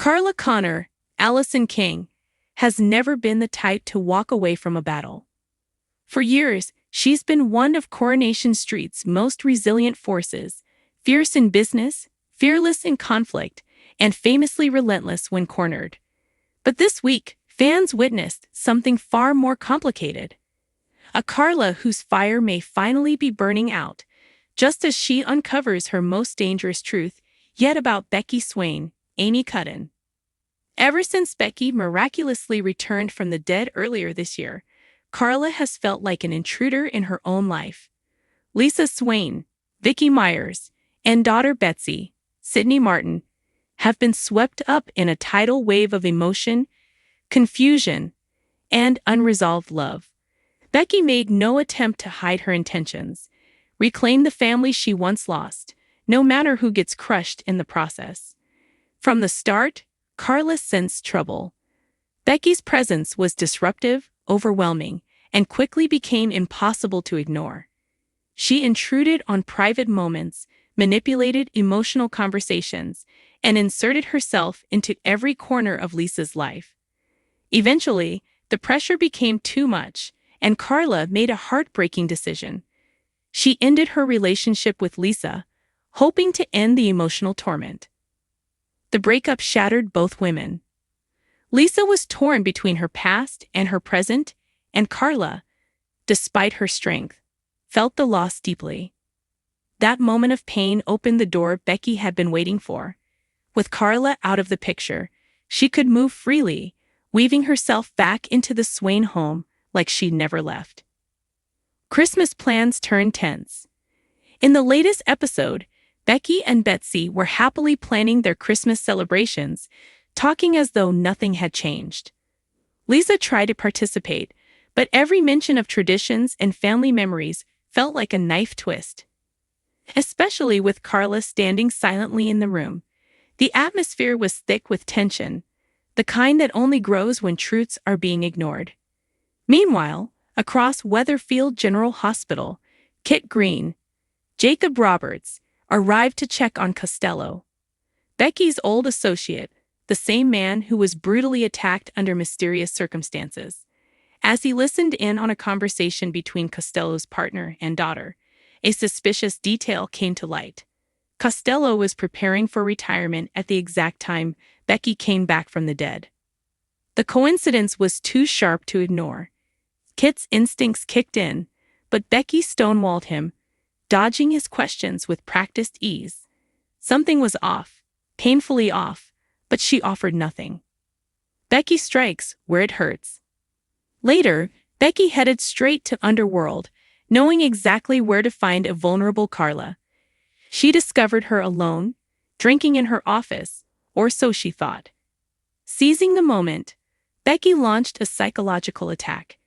Carla Connor, Allison King, has never been the type to walk away from a battle. For years, she's been one of Coronation Street's most resilient forces, fierce in business, fearless in conflict, and famously relentless when cornered. But this week, fans witnessed something far more complicated. A Carla whose fire may finally be burning out, just as she uncovers her most dangerous truth yet about Becky Swain, Amy Cudden. Ever since Becky miraculously returned from the dead earlier this year, Carla has felt like an intruder in her own life. Lisa Swain, Vicky Myers, and daughter Betsy, Sidney Martin, have been swept up in a tidal wave of emotion, confusion, and unresolved love. Becky made no attempt to hide her intentions, reclaim the family she once lost, no matter who gets crushed in the process. From the start, Carla sensed trouble. Becky's presence was disruptive, overwhelming, and quickly became impossible to ignore. She intruded on private moments, manipulated emotional conversations, and inserted herself into every corner of Lisa's life. Eventually, the pressure became too much, and Carla made a heartbreaking decision. She ended her relationship with Lisa, hoping to end the emotional torment. The breakup shattered both women. Lisa was torn between her past and her present, and Carla, despite her strength, felt the loss deeply. That moment of pain opened the door Becky had been waiting for. With Carla out of the picture, she could move freely, weaving herself back into the Swain home like she'd never left. Christmas plans turned tense. In the latest episode, Becky and Betsy were happily planning their Christmas celebrations, talking as though nothing had changed. Lisa tried to participate, but every mention of traditions and family memories felt like a knife twist. Especially with Carla standing silently in the room, the atmosphere was thick with tension, the kind that only grows when truths are being ignored. Meanwhile, across Weatherfield General Hospital, Kit Green, Jacob Roberts, arrived to check on Costello, Becky's old associate, the same man who was brutally attacked under mysterious circumstances. As he listened in on a conversation between Costello's partner and daughter, a suspicious detail came to light. Costello was preparing for retirement at the exact time Becky came back from the dead. The coincidence was too sharp to ignore. Kit's instincts kicked in, but Becky stonewalled him, dodging his questions with practiced ease. Something was off, painfully off, but she offered nothing. Becky strikes where it hurts. Later, Becky headed straight to Underworld, knowing exactly where to find a vulnerable Carla. She discovered her alone, drinking in her office, or so she thought. Seizing the moment, Becky launched a psychological attack,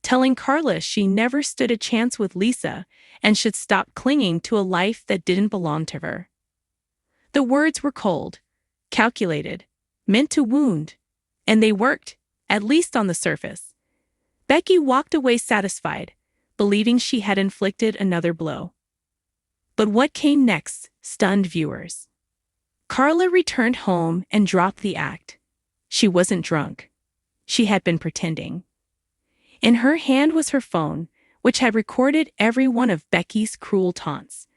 telling Carla she never stood a chance with Lisa and should stop clinging to a life that didn't belong to her. The words were cold, calculated, meant to wound, and they worked, at least on the surface. Becky walked away satisfied, believing she had inflicted another blow. But what came next stunned viewers. Carla returned home and dropped the act. She wasn't drunk. She had been pretending. In her hand was her phone, which had recorded every one of Becky's cruel taunts.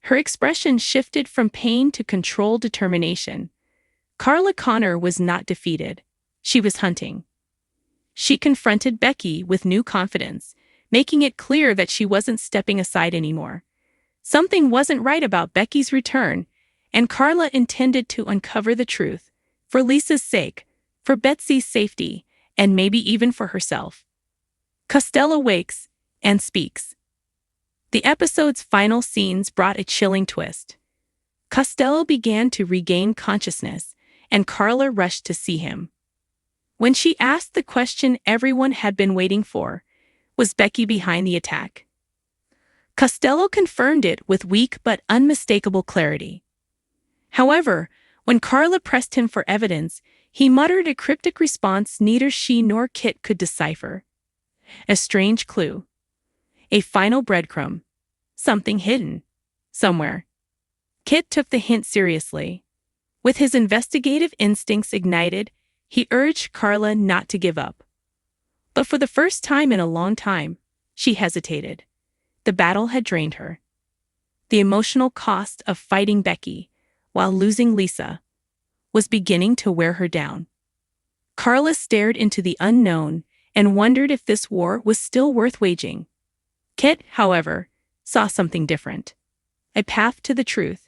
Her expression shifted from pain to controlled determination. Carla Connor was not defeated. She was hunting. She confronted Becky with new confidence, making it clear that she wasn't stepping aside anymore. Something wasn't right about Becky's return, and Carla intended to uncover the truth, for Lisa's sake, for Betsy's safety, and maybe even for herself. Costello wakes and speaks. The episode's final scenes brought a chilling twist. Costello began to regain consciousness, and Carla rushed to see him. When she asked the question everyone had been waiting for, was Becky behind the attack? Costello confirmed it with weak but unmistakable clarity. However, when Carla pressed him for evidence, he muttered a cryptic response neither she nor Kit could decipher. A strange clue. A final breadcrumb. Something hidden. Somewhere. Kit took the hint seriously. With his investigative instincts ignited, he urged Carla not to give up. But for the first time in a long time, she hesitated. The battle had drained her. The emotional cost of fighting Becky, while losing Lisa, was beginning to wear her down. Carla stared into the unknown and wondered if this war was still worth waging. Kit, however, saw something different. A path to the truth,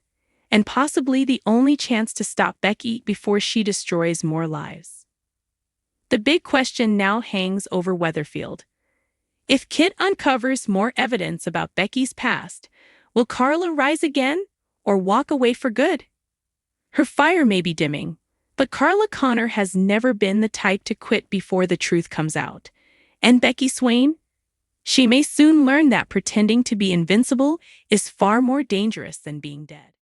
and possibly the only chance to stop Becky before she destroys more lives. The big question now hangs over Weatherfield. If Kit uncovers more evidence about Becky's past, will Carla rise again or walk away for good? Her fire may be dimming, but Carla Connor has never been the type to quit before the truth comes out. And Becky Swain? She may soon learn that pretending to be invincible is far more dangerous than being dead.